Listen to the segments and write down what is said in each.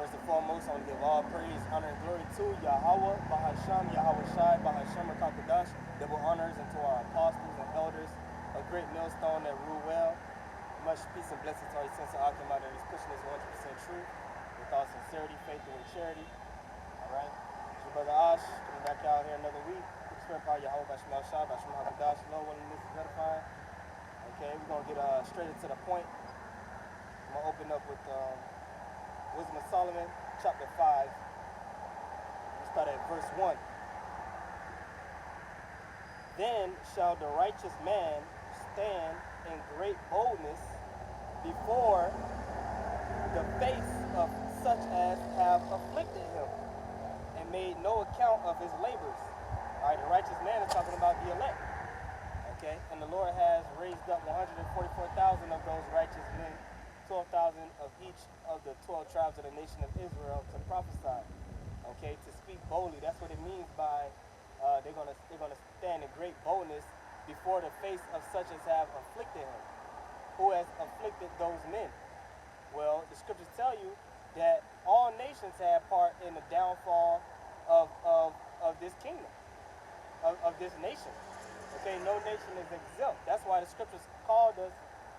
First and foremost, I want to give all praise, honor, and glory to Yahweh, Bahasham, Yahweh Shai, Bahasham, Rakakadash, double honors unto our apostles and elders, a great millstone that rule well. Much peace and blessings to our sense of Akhimah that is pushing this 100% truth with all sincerity, faith, and with charity. All right? It's your brother Ash, coming back out here another week. With the spirit power, Yahweh, Bahasham, Shai, Bahasham, Hakadash, no one in this is edifying. Okay, we're going to get straight into the point. I'm going to open up with Wisdom of Solomon, chapter 5. We'll start at verse 1. Then shall the righteous man stand in great boldness before the face of such as have afflicted him, and made no account of his labors. All right, the righteous man is talking about the elect. Okay, and the Lord has raised up 144,000 of those righteous men, 12,000 of each of the 12 tribes of the nation of Israel to prophesy. Okay, to speak boldly. That's what it means by they're gonna stand in great boldness before the face of such as have afflicted him. Who has afflicted those men? Well, the scriptures tell you that all nations have part in the downfall of this kingdom, of this nation. Okay, no nation is exempt. That's why the scriptures called us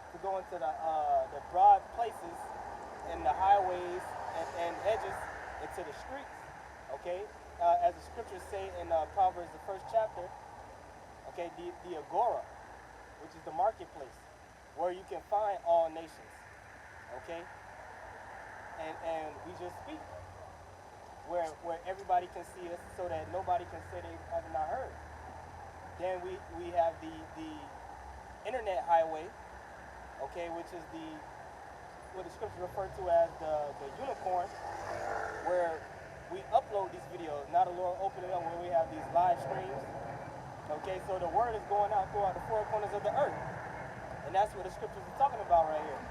to go into the broad places and the highways and hedges into the streets. Okay, as the scriptures say in Proverbs, the 1st chapter. Okay, the agora, which is the marketplace, where you can find all nations. Okay, and we just speak where everybody can see us, so that nobody can say they have not heard. Then we have the internet highway, okay, which is what the scripture referred to as the unicorn, where we upload these videos. Now the Lord opened it up where we have these live streams. Okay, so the word is going out throughout the four corners of the earth. And that's what the scriptures are talking about right here.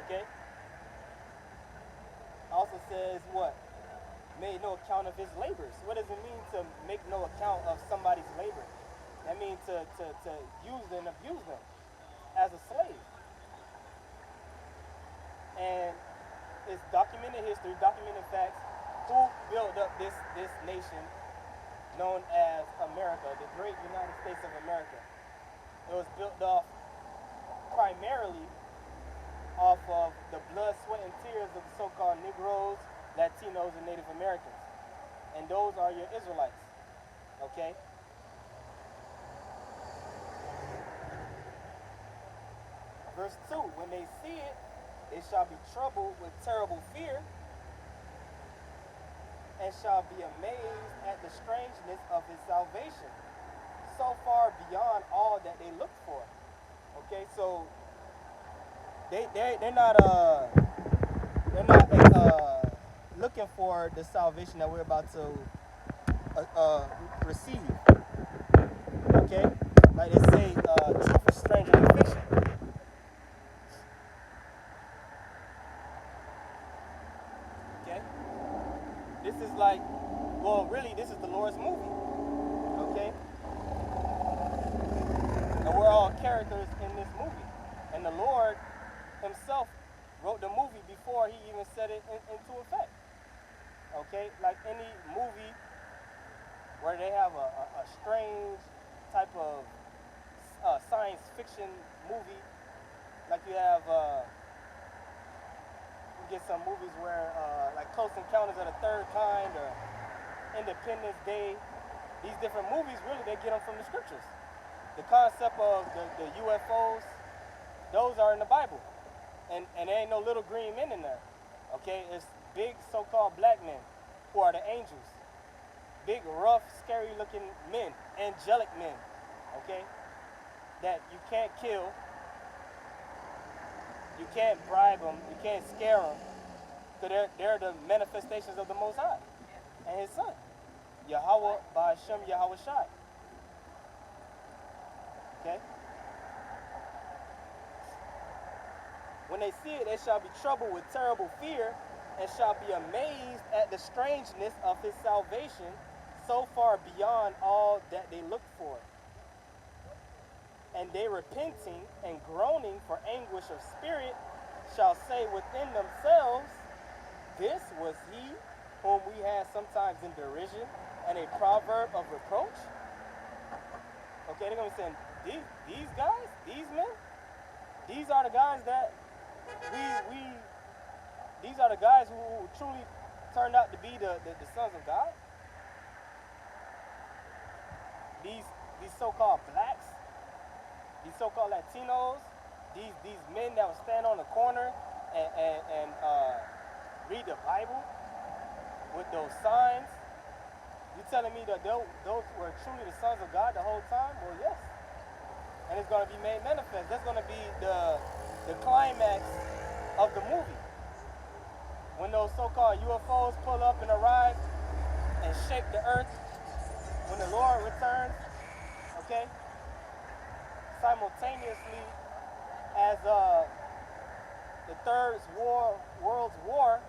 Okay? Also says what? Made no account of his labors. What does it mean to make no account of somebody's labor? That means to use them, abuse them as a slave. And it's documented history, documented facts, who built up this nation known as America, the great United States of America. It was built off primarily off of the blood, sweat, and tears of the so-called Negroes, Latinos, and Native Americans. And those are your Israelites. Okay? Verse 2, when they see it, they shall be troubled with terrible fear, and shall be amazed at the strangeness of his salvation, so far beyond all that they looked for. Okay, so they're not looking for the salvation that we're about to receive. Okay, like they say, truth is stranger than fiction. This is like, well, really, this is the Lord's movie, okay? And we're all characters in this movie. And the Lord himself wrote the movie before he even set it into effect, okay? Like any movie where they have a strange type of science fiction movie, like you have, get some movies where like Close Encounters of the Third Kind or Independence Day. These different movies, really, they get them from the scriptures. The concept of the UFOs, those are in the Bible. And there ain't no little green men in there. Okay, it's big so-called black men who are the angels. Big, rough, scary looking men, angelic men, okay, that you can't kill. You can't bribe them. You can't scare them. Because they're the manifestations of the Most High and his son, Yahweh, Bahasham, Yahweh Shai. Okay? When they see it, they shall be troubled with terrible fear, and shall be amazed at the strangeness of his salvation, so far beyond all that they looked for. And they repenting and groaning for anguish of spirit shall say within themselves, This was he whom we had sometimes in derision and a proverb of reproach. Okay, they're going to be saying, these guys, these men, these are the guys that these are the guys who truly turned out to be the sons of God. These so-called blacks, these so-called Latinos, these men that would stand on the corner and read the Bible with those signs. You telling me that those were truly the sons of God the whole time? Well, yes. And it's going to be made manifest. That's going to be the climax of the movie. When those so-called UFOs pull up and arrive and shake the earth, when the Lord returns, okay? Simultaneously, as the Third World War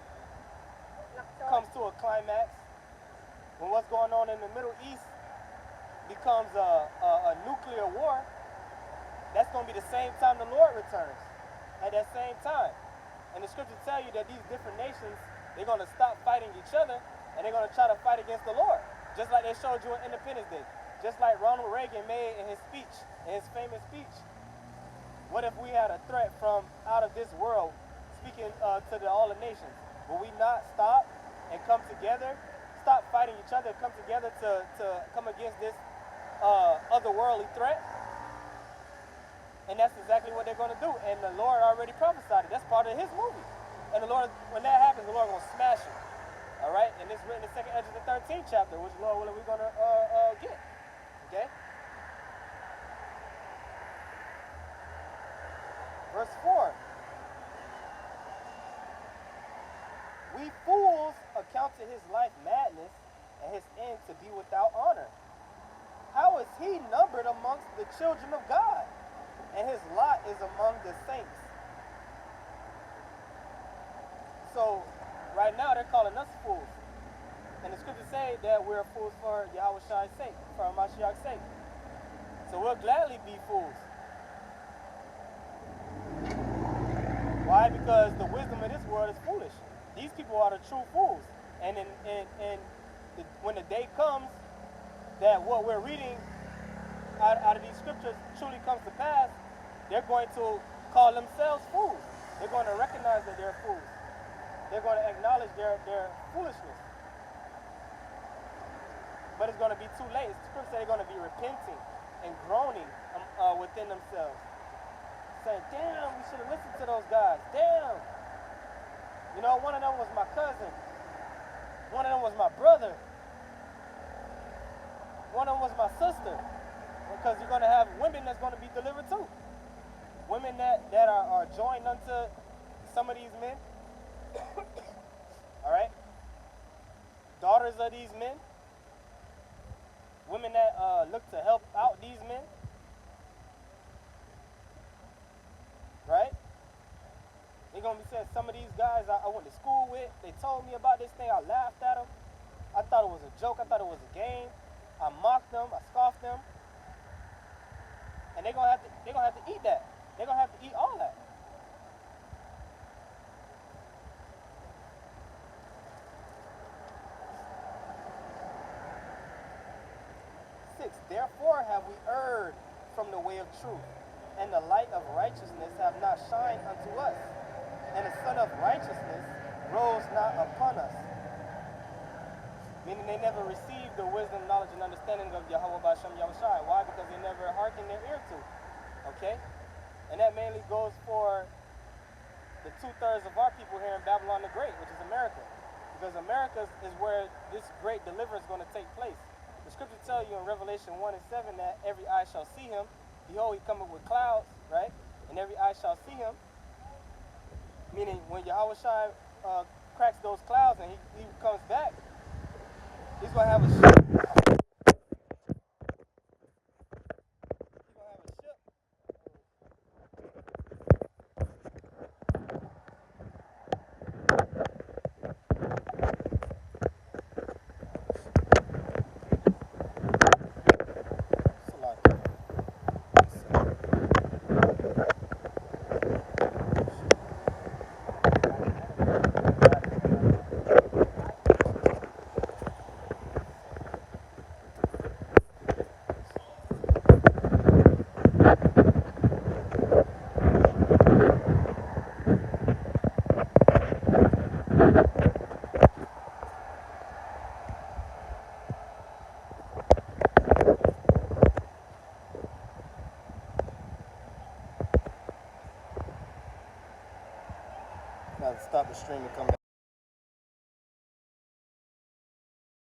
comes to a climax, when what's going on in the Middle East becomes a nuclear war, that's going to be the same time the Lord returns, at that same time. And the scriptures tell you that these different nations, they're going to stop fighting each other, and they're going to try to fight against the Lord, just like they showed you on Independence Day, just like Ronald Reagan made in his speech, in his famous speech. What if we had a threat from out of this world, speaking to all the nations? Will we not stop and come together, stop fighting each other, come together to come against this otherworldly threat? And that's exactly what they're going to do. And the Lord already prophesied it. That's part of his movie. And the Lord, when that happens, the Lord is going to smash it. All right? And it's written in 2 Ezra, the 13th chapter, which, Lord willing, we're going to get. Okay? Verse 4. We fools accounted his life madness and his end to be without honor. How is he numbered amongst the children of God? And his lot is among the saints. So, right now they're calling us fools. And the scriptures say that we're fools for Yahweh's sake, for Mashiach's sake. So we'll gladly be fools. Why? Because the wisdom of this world is foolish. These people are the true fools. And when the day comes that what we're reading out of these scriptures truly comes to pass, they're going to call themselves fools. They're going to recognize that they're fools. They're going to acknowledge their foolishness. But it's going to be too late. The scripture says they're going to be repenting and groaning within themselves, saying, damn, we should have listened to those guys. Damn. You know, one of them was my cousin. One of them was my brother. One of them was my sister. Because you're going to have women that's going to be delivered too. Women that are joined unto some of these men. All right? Daughters of these men. Women that look to help out these men. Right? They're going to be saying, some of these guys I went to school with, they told me about this thing, I laughed at them. I thought it was a joke, I thought it was a game. I mocked them, I scoffed them. And they're gonna have to eat that. They're gonna have to eat all that. Therefore have we erred from the way of truth, and the light of righteousness have not shined unto us, and the Son of righteousness rose not upon us. Meaning they never received the wisdom, knowledge, and understanding of Yahweh B'Shem Yahushai. Why? Because they never hearkened their ear to. Okay? And that mainly goes for the 2/3 of our people here in Babylon the Great, which is America. Because America is where this great deliverance is going to take place. The scripture tells you in Revelation 1:7 that every eye shall see him. Behold, he cometh with clouds, right? And every eye shall see him. Meaning when Yahweh cracks those clouds and he comes back, he's going to have a ship. He's going to have a ship. stream and come back.